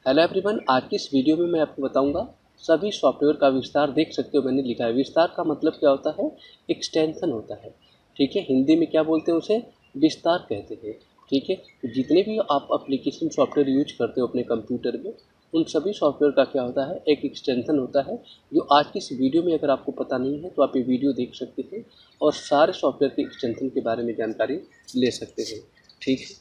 Hello everyone, आज की इस वीडियो में मैं आपको बताऊंगा सभी सॉफ्टवेयर का विस्तार। देख सकते हो मैंने लिखा है विस्तार का मतलब क्या होता है, एक्सटेंशन होता है। ठीक है, हिंदी में क्या बोलते हैं उसे, विस्तार कहते हैं। ठीक है, तो जितने भी आप एप्लीकेशन सॉफ्टवेयर यूज करते हो अपने कंप्यूटर में, उन सभी सॉफ्टवेयर का क्या होता है, एक एक्सटेंशन होता है। जो आज की इस वीडियो में अगर आपको पता नहीं है तो आप ये वीडियो देख सकते हैं और सारे सॉफ्टवेयर के एक्सटेंशन के बारे में जानकारी ले सकते हैं। ठीक है,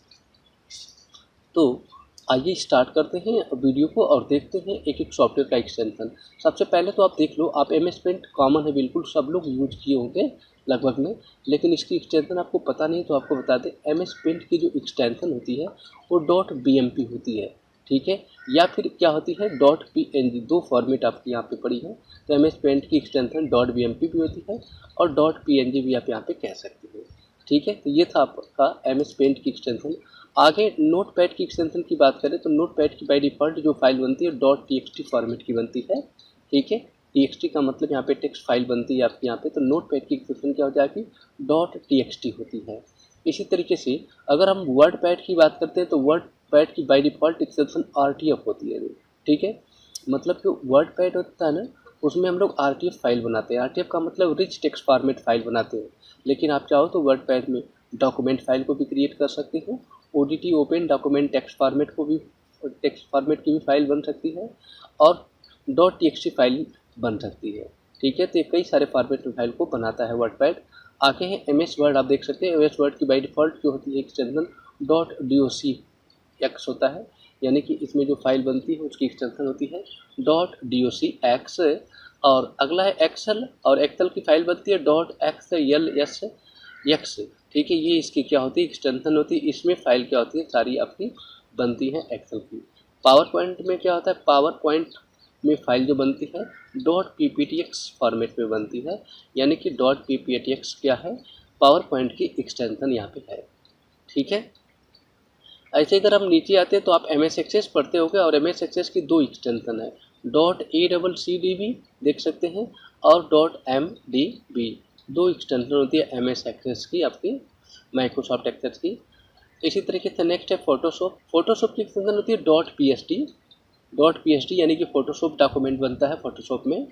तो आइए स्टार्ट करते हैं वीडियो को और देखते हैं एक एक सॉफ्टवेयर का एक्सटेंशन। सबसे पहले तो आप देख लो, आप एम एस पेंट कॉमन है, बिल्कुल सब लोग यूज किए होंगे लगभग में, लेकिन इसकी एक्सटेंशन आपको पता नहीं तो आपको बता दें। एम एस पेंट की जो एक्सटेंशन होती है वो डॉट बी एम पी होती है। ठीक है, या फिर क्या होती है, डॉट पी एन जी। दो फॉर्मेट आपकी यहाँ पे पड़ी है। तो एम एस पेंट की extension dot B M P भी होती है और डॉट पी एन जी भी आप यहाँ पे कह सकते हैं। ठीक है, तो ये था आपका एम एस पेंट की एक्सटेंशन। आगे नोट पैड की एक्सटेंशन की बात करें तो नोट पैड की बाई डिफ़ॉल्ट जो फाइल बनती है dot T x T format की बनती है। ठीक है, टी एक्स टी का मतलब यहाँ पे टेक्स्ट फाइल बनती है आपकी यहाँ पे, तो नोट पैड की एक्सटेंशन क्या हो जाएगी, डॉट टी एक्स टी होती है। इसी तरीके से अगर हम वर्ड पैड की बात करते हैं तो वर्ड पैड की by default extension R T F होती है। ठीक है, मतलब जो वर्ड पैड होता है ना, उसमें हम लोग आर टी एफ फाइल बनाते हैं। आर टी एफ का मतलब रिच टेक्स्ट फॉर्मेट फाइल बनाते हैं। लेकिन आप चाहो तो वर्ड पैड में डॉक्यूमेंट फाइल को भी क्रिएट कर सकते हो। ODT open document text format को भी, टेक्स्ट फॉर्मेट की भी फाइल बन सकती है और डॉट टी फाइल बन सकती है। ठीक है, तो ये कई सारे फॉर्मेट में फाइल को बनाता है वर्डपैड। आगे है एम एस वर्ड। आप देख सकते हैं एम एस वर्ड की बाई डिफ़ॉल्ट जो होती है एक्सटेंशन डॉट डी ओ सी एक्स होता है, यानी कि इसमें जो फाइल बनती है उसकी एक्सटेंशन होती है डॉट डी ओ सी एक्स। और अगला है एक्सेल, और एक्सेल की फाइल बनती है dot x L S x. ठीक है, ये इसकी क्या होती है, एक्सटेंशन होती है। इसमें फाइल क्या होती है, सारी आपकी बनती है एक्सेल की। पावर पॉइंट में क्या होता है, पावर पॉइंट में फाइल जो बनती है dot P P T x format में बनती है, यानी कि dot P P T x क्या है, पावर पॉइंट की एक्सटेंशन यहाँ पे है। ठीक है, ऐसे अगर हम नीचे आते हैं तो आप एम एस एक्सेस पढ़ते होंगे और एम एस एक्सेस की दो एक्सटेंशन है, dot A double C D B देख सकते हैं और डॉट एम डी बी। दो एक्सटेंशन होती है एम एस एक्सेस की आपकी, माइक्रोसॉफ्ट एक्सेस की। इसी तरीके से नेक्स्ट है फोटोशॉप। फोटोशॉप की एक्सटेंशन होती है dot P S D. Dot P S D यानी कि फोटोशॉप डॉक्यूमेंट बनता है फोटोशॉप में,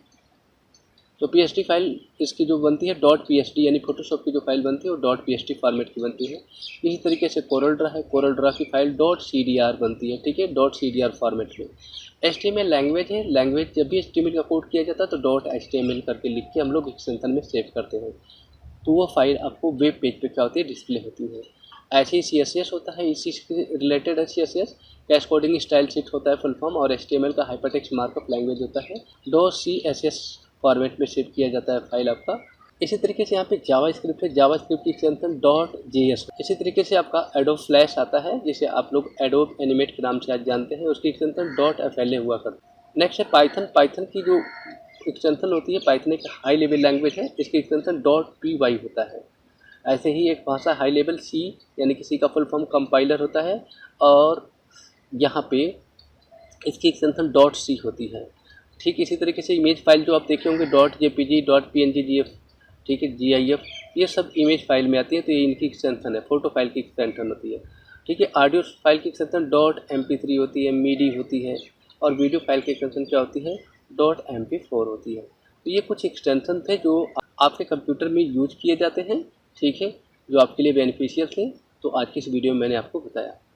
तो पी एस डी फाइल इसकी जो बनती है डॉट पी एस डी, यानी फोटोशॉप की जो फाइल बनती है वो dot P S D format की बनती है। इसी तरीके से कोरल ड्रा है, कोरल ड्रा की file dot C D R बनती है। ठीक है, dot C D R format में। H T M L language है, लैंग्वेज जब भी एच टी एम एल का कोड किया जाता है तो dot H T M L करके लिख के हम लोग एक्सटेंशन में सेव करते हैं, तो वो फाइल आपको वेब पेज पे क्या होती है, डिस्प्ले होती है। ऐसे ही सी एस एस होता है, इसी से रिलेटेड है C S S. Cascading style sheet होता है फुल फॉर्म, और एच टी एम एल का हाइपरटेक्स्ट मार्कअप लैंग्वेज होता है। Dot C S S format में सेव किया जाता है फाइल आपका। इसी तरीके से यहाँ पे जावा स्क्रिप्ट है, जावा स्क्रिप्ट की एक्सटेंशन डॉट जे एस। इसी तरीके से आपका एडोब फ्लैश आता है, जिसे आप लोग एडोब एनिमेट के नाम से आज जानते हैं, उसकी extension dot F L A हुआ करता है। नेक्स्ट है पाइथन। पाइथन की जो एक्सटेंशन होती है, पाइथन एक हाई लेवल लैंग्वेज है, इसकी एक्सटेंशन डॉट पी वाई होता है। ऐसे ही एक भाषा हाई लेवल सी, यानी कि सी का फुल फॉर्म कंपाइलर होता है, और यहाँ पे इसकी एक्सटेंशन डॉट सी होती है। ठीक इसी तरीके से इमेज फाइल जो आप देखे होंगे dot J P G, dot P N G, G F, ठीक है, जी आई एफ, ये सब इमेज फाइल में आती है, तो ये इनकी एक्सटेंशन है। फोटो फाइल की एक्सटेंशन होती है। ठीक है, ऑडियो फाइल की extension dot M P three होती है, मीडी होती है, और वीडियो फाइल की एक्सटेंशन क्या होती है, डॉट एम पी फोर होती है। तो ये कुछ एक्सटेंशन थे जो आपके कंप्यूटर में यूज किए जाते हैं। ठीक है, जो आपके लिए बेनिफिशियल थे, तो आज की इस वीडियो में मैंने आपको बताया।